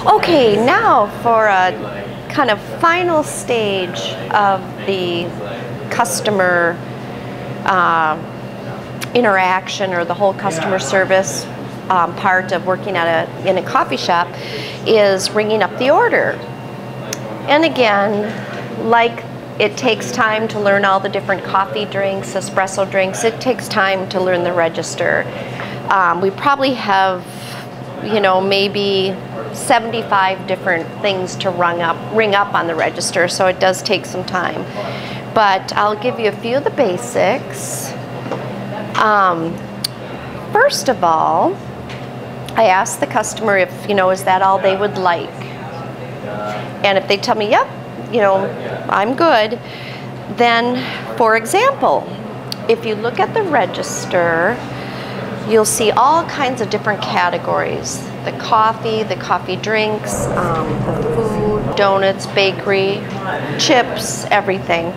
Okay, now for a kind of final stage of the customer interaction, or the whole customer service part of working in a coffee shop, is ringing up the order. And again, like it takes time to learn all the different coffee drinks, espresso drinks, it takes time to learn the register. We probably have, you know, maybe 75 different things to ring up on the register, so it does take some time. But I'll give you a few of the basics. First of all, I ask the customer if, you know, is that all they would like? And if they tell me, yep, you know, I'm good, then, for example, if you look at the register, you'll see all kinds of different categories. The coffee drinks, the food, donuts, bakery, chips, everything.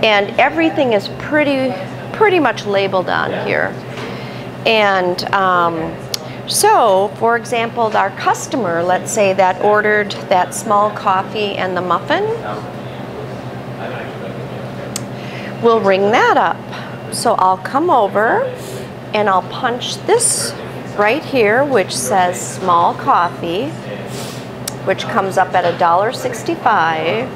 And everything is pretty much labeled on here. And so, for example, our customer, let's say, that ordered that small coffee and the muffin, we'll ring that up. So I'll come over and I'll punch this right here, which says small coffee, which comes up at $1.65.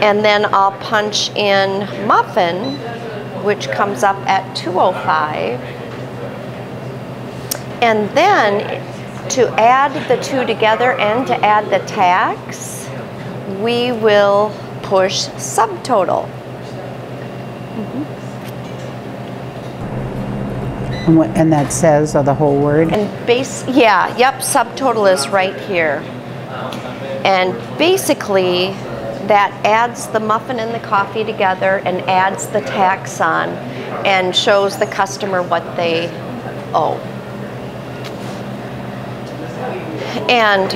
And then I'll punch in muffin, which comes up at $2.05. And then to add the two together and to add the tax, we will push subtotal. And that says, or the whole word? And subtotal is right here. And basically, that adds the muffin and the coffee together and adds the tax on and shows the customer what they owe. And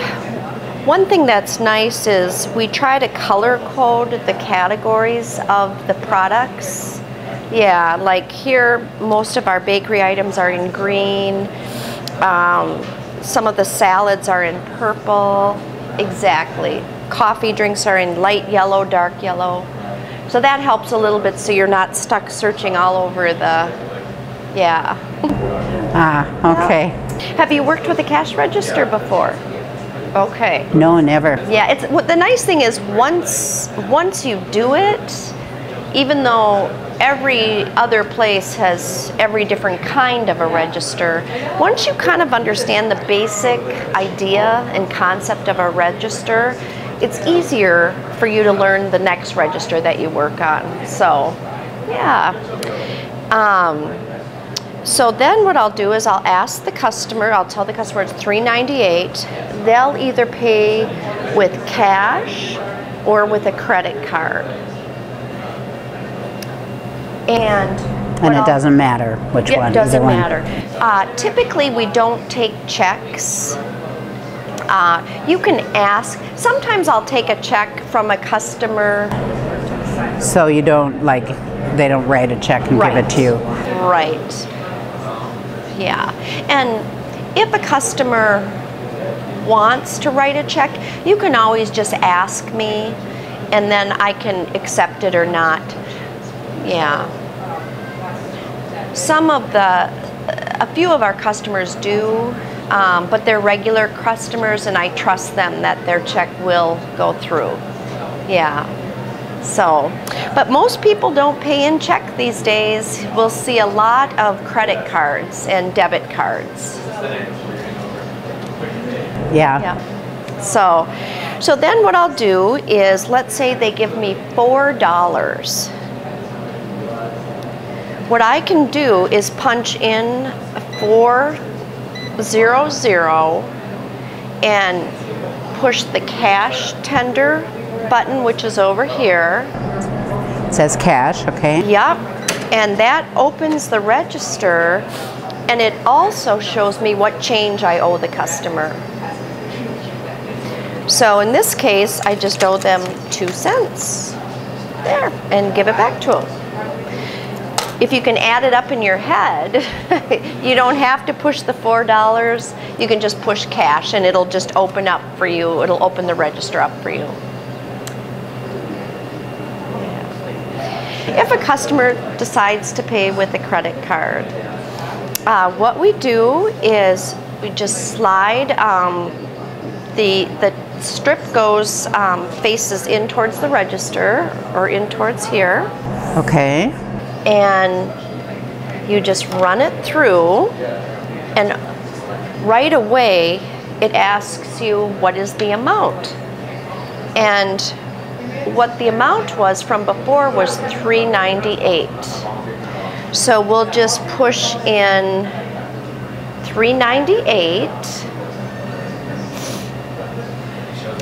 one thing that's nice is we try to color code the categories of the products. Yeah, like here, most of our bakery items are in green. Some of the salads are in purple. Exactly. Coffee drinks are in light yellow, dark yellow. So that helps a little bit so you're not stuck searching all over the, yeah. Ah, okay. Have you worked with a cash register before? Okay. No, never. Yeah, it's the nice thing is once you do it, even though every other place has every different kind of a register, once you kind of understand the basic idea and concept of a register, it's easier for you to learn the next register that you work on. So, yeah. So then what I'll do is I'll ask the customer, I'll tell the customer it's $3.98. They'll either pay with cash or with a credit card. And it doesn't matter which one. It doesn't matter. Typically, we don't take checks. You can ask. Sometimes I'll take a check from a customer. So you don't, like, they don't write a check and give it to you. Right. Yeah. And if a customer wants to write a check, you can always just ask me, and then I can accept it or not. Yeah. A few of our customers do, but they're regular customers, and I trust them that their check will go through. Yeah. So, but most people don't pay in check these days. We'll see a lot of credit cards and debit cards. Yeah. So then what I'll do is, let's say they give me $4. What I can do is punch in 400 and push the cash tender button, which is over here. It says cash, okay. Yep. And that opens the register, and it also shows me what change I owe the customer. So in this case, I just owe them 2 cents. There, and give it back to them. if you can add it up in your head, you don't have to push the $4. You can just push cash and it'll just open up for you. It'll open the register up for you. If a customer decides to pay with a credit card, what we do is we just slide, the strip goes, faces in towards the register or in towards here. Okay. And you just run it through, and right away it asks you what is the amount. And what the amount was from before was $3.98. So we'll just push in $3.98,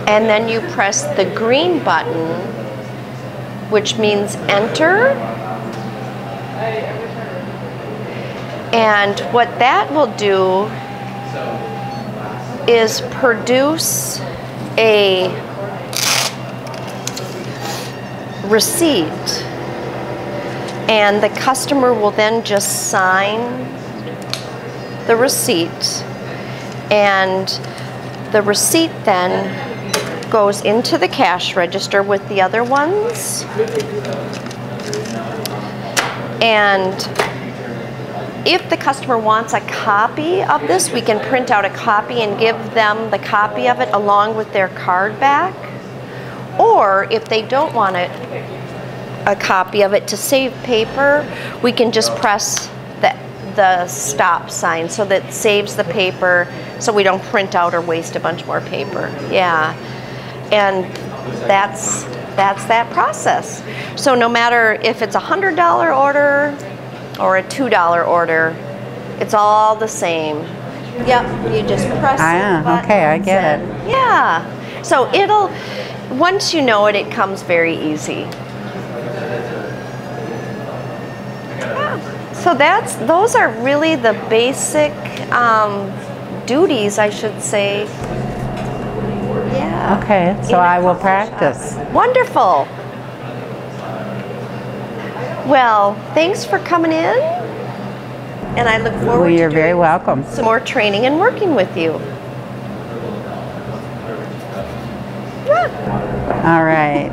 and then you press the green button, which means enter. And what that will do is produce a receipt, and the customer will then just sign the receipt, and the receipt then goes into the cash register with the other ones. And if the customer wants a copy of this, we can print out a copy and give them the copy of it along with their card back. Or if they don't want a copy of it, to save paper, we can just press the stop sign so that saves the paper, so we don't print out or waste a bunch more paper. Yeah, and that's that process. So no matter if it's a $100 order or a $2 order, it's all the same. Yep, you just press the button. Okay, I get it. Yeah, so it'll, once you know it, it comes very easy. So those are really the basic duties, I should say. Yeah. Okay, so I will practice. Wonderful. Well, thanks for coming in, and I look forward to You're very welcome. some more training and working with you. All right.